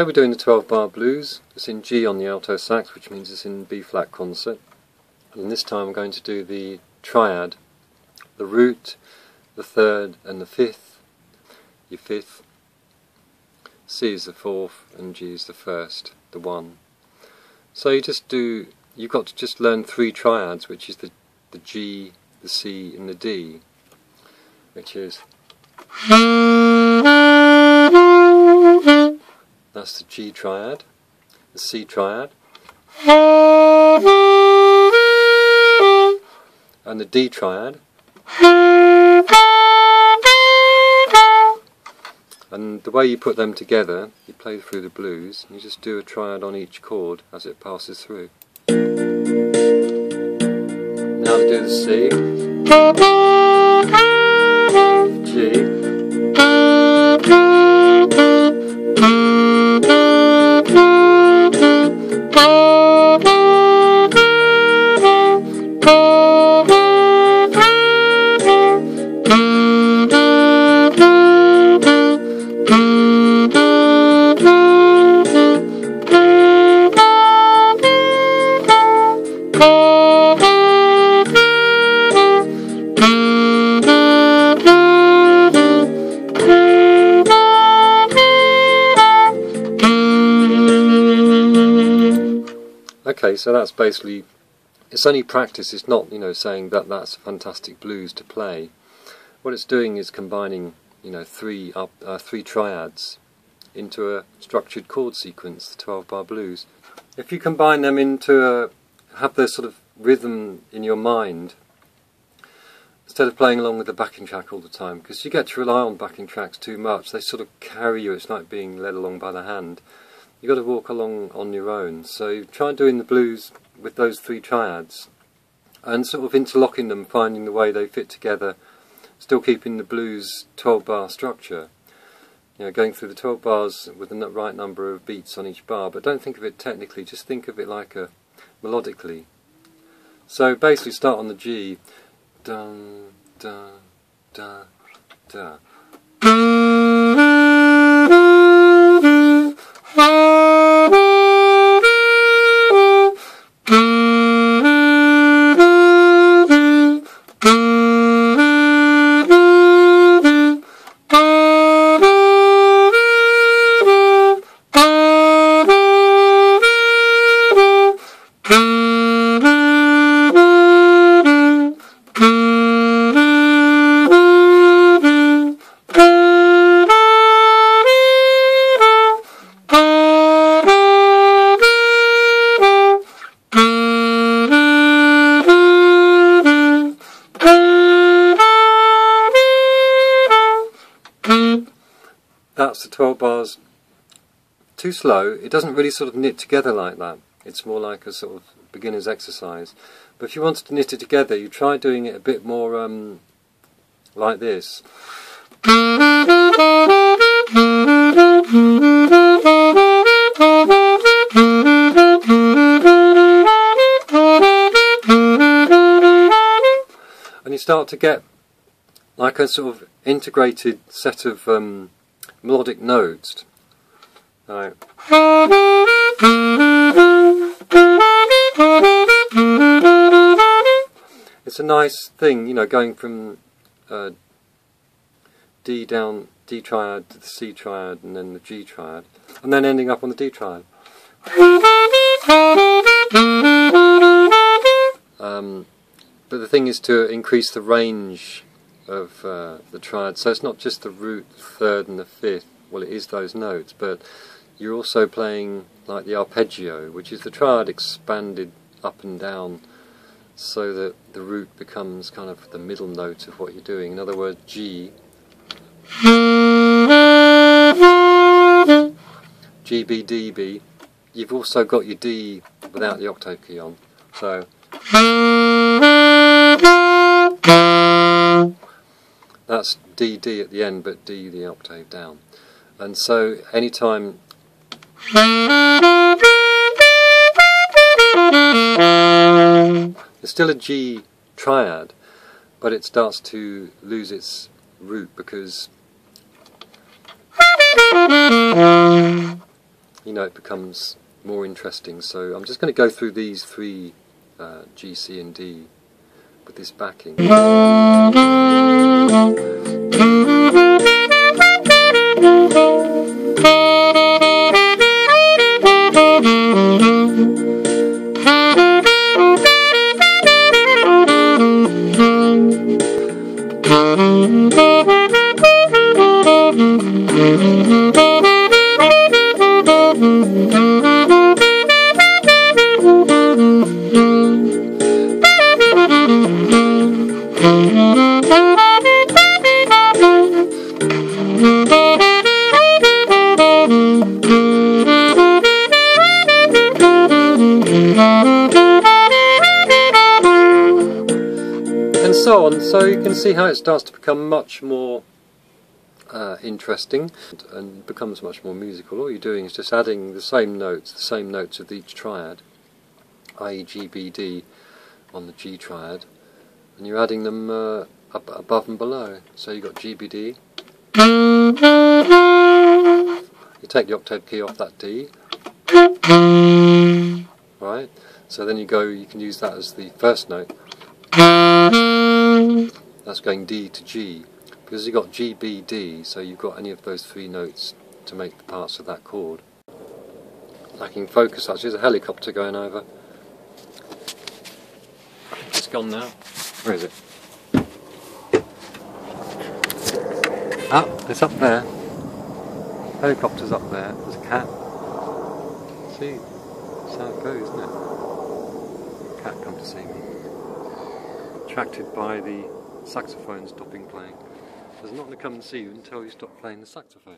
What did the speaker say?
we're doing the 12-bar blues. It's in G on the alto sax, which means it's in B-flat concert. And this time I'm going to do the triad, the root, the third and the fifth, your fifth, C is the fourth and G is the first, the one. So you've got to just learn three triads, which is the G, the C and the D, which is, that's the G triad, the C triad, and the D triad. And the way you put them together, you play through the blues, and you just do a triad on each chord as it passes through. Now to do the C, G, Okay, so that's basically, it's only practice, it's not, saying that that's a fantastic blues to play. What it's doing is combining, three triads into a structured chord sequence, the 12-bar blues. If you combine them have the sort of rhythm in your mind, instead of playing along with the backing track all the time, because you get to rely on backing tracks too much, they sort of carry you, it's like being led along by the hand. You've got to walk along on your own, so try doing the blues with those three triads and sort of interlocking them, finding the way they fit together, still keeping the blues 12-bar structure. Going through the 12 bars with the right number of beats on each bar, but don't think of it technically, just think of it like melodically. So basically start on the G, dun, dun, dun, dun. That's the 12 bars. Too slow, it doesn't really sort of knit together like that. It's more like a sort of beginner's exercise. But if you wanted to knit it together, you try doing it a bit more like this. And you start to get like a sort of integrated set of melodic notes. Right. It's a nice thing, going from D triad to the C triad and then the G triad, and then ending up on the D triad. But the thing is to increase the range of the triad, so it's not just the root, the third and the fifth, well it is those notes, but you're also playing like the arpeggio, which is the triad expanded up and down so that the root becomes kind of the middle note of what you're doing. In other words, G, G, B, D, B, you've also got your D without the octave key on, so that's D, D at the end, but D the octave down. And so anytime it's still a G triad, but it starts to lose its root because you know, it becomes more interesting. So I'm just going to go through these three G, C and D with this backing. And so on, so you can see how it starts to become much more interesting and becomes much more musical. All you're doing is just adding the same notes of each triad, i.e. G, B, D on the G triad, and you're adding them up above and below. So you've got G, B, D. You take the octave key off that D, right? So then you can use that as the first note. That's going D to G, because you've got G, B, D, so you've got any of those three notes to make the parts of that chord. Lacking focus, actually, there's a helicopter going over. It's gone now. Where is it? Ah, it's up there. Helicopter's up there. There's a cat. See, that's how it goes, isn't it? Cat come to see me. Attracted by the saxophone stopping playing. Does not want to come and see you until you stop playing the saxophone.